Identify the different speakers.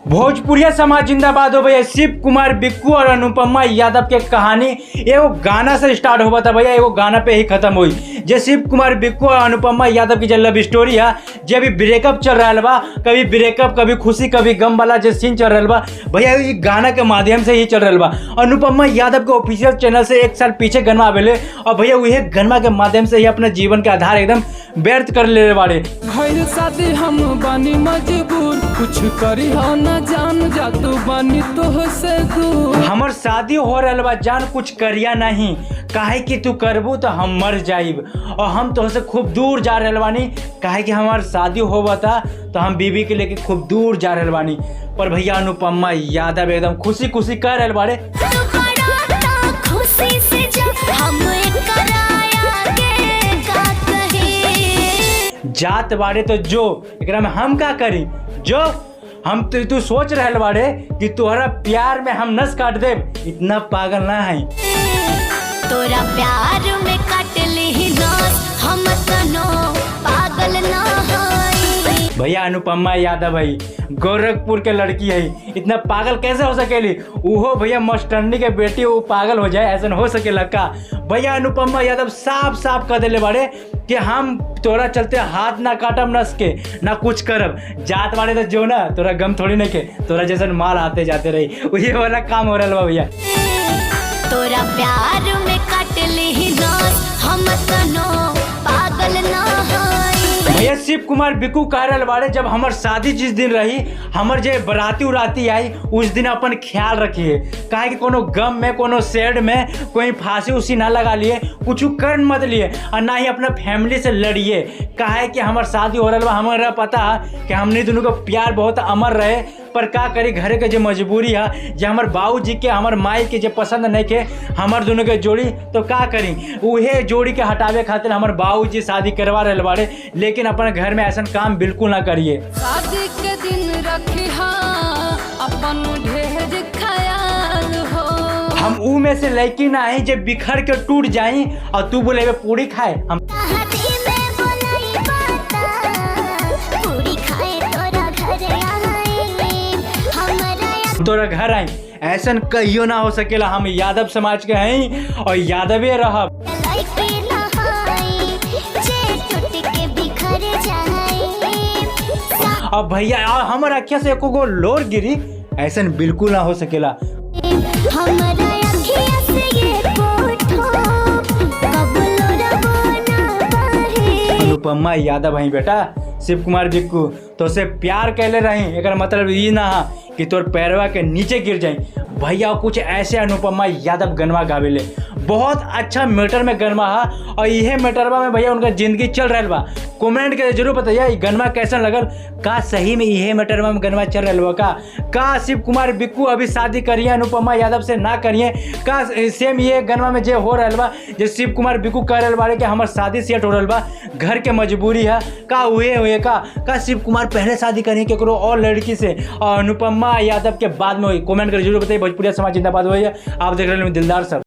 Speaker 1: भोजपुरिया समाज जिंदाबाद हो भैया। शिव कुमार बिक्कू और अनुपमा यादव के कहानी एगो गाना से स्टार्ट हुआ था भैया, एगो गाना पे ही खत्म हुई। जे शिव कुमार बिक्कू और अनुपमा यादव की जो लव स्टोरी है, जे अभी ब्रेकअप चल रहा बा, कभी ब्रेकअप कभी खुशी कभी गम वाला जो सीन चल रहा बा भैया, ये गाना के माध्यम से ही चल रहा बा। अनुपमा यादव के ऑफिशियल चैनल से 1 साल पीछे गनमा आवेले और भैया वही गनमा के माध्यम से ही अपने जीवन के आधार एकदम व्यर्थ कर ले बाड़े।
Speaker 2: शादी हम बानी मजबूर, कुछ करी हो न जान जा तू बानी तो से दूर।
Speaker 1: हमर शादी हो रहा बा जान, कुछ करिया नहीं, काहे कि तू करबू तो हम मर जाइब और हम तो से खूब दूर जा रहे बानी। काहे कि हमार शादी हो बता तो हम बीबी के लेके खूब दूर जा रहे बानी। पर भैया अनुपमा यादव एकदम खुशी खुशी कह रहे बाड़े, जात बाड़े तो जो एकरा में हम का करी, जो हम तू सोच रहे बाड़े कि तोहरा प्यार में हम नस काट देब, इतना पागल ना है।
Speaker 3: तोरा प्यार में काट ली नस, हम तनो पागल ना हई।
Speaker 1: भैया अनुपमा यादव भाई गोरखपुर के लड़की है, इतना पागल कैसे हो सकेली? उहो भैया मास्टरनी के बेटी वो पागल हो जाए, ऐसा हो सकेला का? भैया अनुपमा यादव साफ साफ कह दिले बाड़े कि हम तोरा चलते हाथ ना काटब नस के ना कुछ करब, जात वाले तो जो ना तोरा गम थोड़ी नहीं के, तोरा जैसे माल आते जाते रही, वही वाला काम हो रहा बा भैया।
Speaker 3: तोरा प्यार में काट ली नस, हम तनो पागल ना हई।
Speaker 1: भैया शिव कुमार बिक्कू कह रहे बाड़े, जब हमार शादी जिस दिन रही, हमार जे बराती उराती आई उस दिन अपन ख्याल रखिए, काहे कि कोनो गम में कोनो सैड में कोई फांसी उसी ना लगा लिए, कुछ कर मत लिए और ना ही अपना फैमिली से लड़िए। काहे कि हमार शादी हो रहा बा, हमारा पता है कि हमने दोनों का प्यार बहुत अमर रहे, पर का करी घरे के जो मजबूरी है, जो हमार बाबूजी के हमार माई के जो पसंद नहीं के हमार दोनों के जोड़ी, तो का करी उहे जोड़ी के हटावे खातिर हमार बाबूजी शादी करवा रहे बाड़े। लेकिन अपने घर में ऐसा काम बिल्कुल ना करिए।
Speaker 2: शादी के दिन रखी अपन ढेर ख्याल हो।
Speaker 1: हम ऊ में से लड़की ना है जब बिखर के टूट जाई और तू बोले पूरी खाए, हम तोरा घर आई, ऐसा कहियो ना हो सकेला। हम यादव समाज के हैं और यादवे रहब। अब भैया हमार अखिया से एको गो लोर गिरी, ऐसा बिल्कुल ना हो सकेला। अनुपमा यादव है बेटा, शिव कुमार बिक्कू तो से प्यार कैले रही, एक मतलब ये ना कि तोर पैरवा के नीचे गिर जाए। भैया कुछ ऐसे अनुपमा यादव गनवा गावेले, बहुत अच्छा मैटर में गनवा है और यह मैटरवा में भैया उनका जिंदगी चल रहा बा। कमेंट के जरूर बताइए गनवा कैसा लगल, का सही में यह मैटरवा में गनवा चल रहा बा का शिव कुमार बिक्कू अभी शादी करिए अनुपमा यादव से ना करिए, का सेम ये गनवा में जो हो रहा बा, जो शिव कुमार बिक्कू कह रहे बारे कि हमार शादी सेट हो रहा बा, घर के मजबूरी है, का हुए का शिव कुमार पहले शादी करिए केकरो और लड़की से और अनुपमा यादव के बाद में हुई। कमेंट कर जरूर बताइए। भोजपुरिया समाज जिंदाबाद हो, आप देख रहे हैं दिलदार सब।